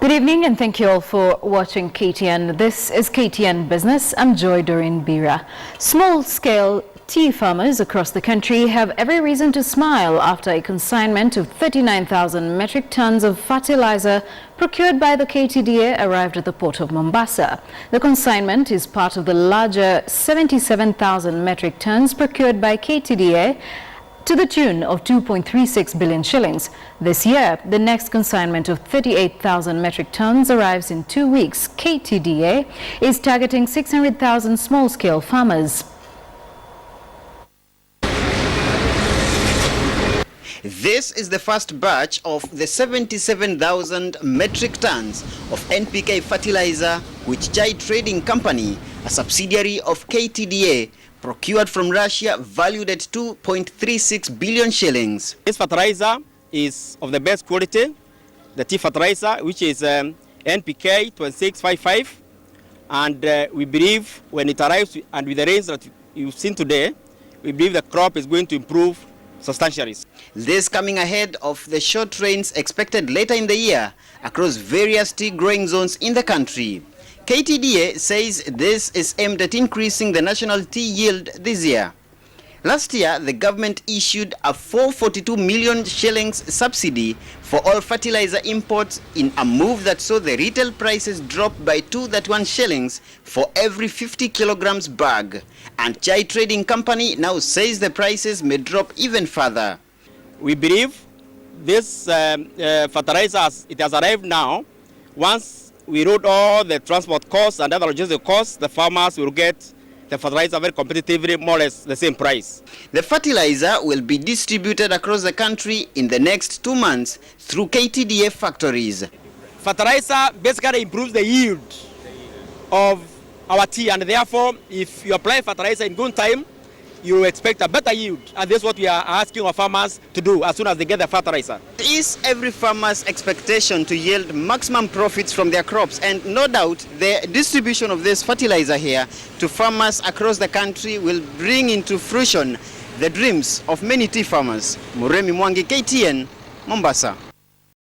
Good evening and thank you all for watching KTN. This is KTN Business. I'm Joy Doreen Bira. Small-scale tea farmers across the country have every reason to smile after a consignment of 39,000 metric tons of fertilizer procured by the KTDA arrived at the port of Mombasa. The consignment is part of the larger 77,000 metric tons procured by KTDA to the tune of 2.36 billion shillings. This year, the next consignment of 38,000 metric tons arrives in 2 weeks. KTDA is targeting 600,000 small-scale farmers. This is the first batch of the 77,000 metric tons of NPK fertilizer which Chai Trading Company, a subsidiary of KTDA, procured from Russia, valued at 2.36 billion shillings. This fertilizer is of the best quality, the tea fertilizer, which is NPK 2655, and we believe when it arrives and with the rains that you've seen today, we believe the crop is going to improve substantially. This coming ahead of the short rains expected later in the year across various tea growing zones in the country. KTDA says this is aimed at increasing the national tea yield this year. Last year, the government issued a 442 million shillings subsidy for all fertilizer imports in a move that saw the retail prices drop by 231 shillings for every 50 kilograms bag. And Chai Trading Company now says the prices may drop even further. We believe this fertilizer, it has arrived now. Once we wrote all the transport costs and other logistic costs, the farmers will get the fertilizer very competitively, more or less the same price. The fertilizer will be distributed across the country in the next 2 months through KTDA factories. Fertilizer basically improves the yield of our tea, and therefore, if you apply fertilizer in good time, you expect a better yield, and that's what we are asking our farmers to do as soon as they get the fertilizer. It is every farmer's expectation to yield maximum profits from their crops, and no doubt the distribution of this fertilizer here to farmers across the country will bring into fruition the dreams of many tea farmers. Muremi Mwangi, KTN, Mombasa.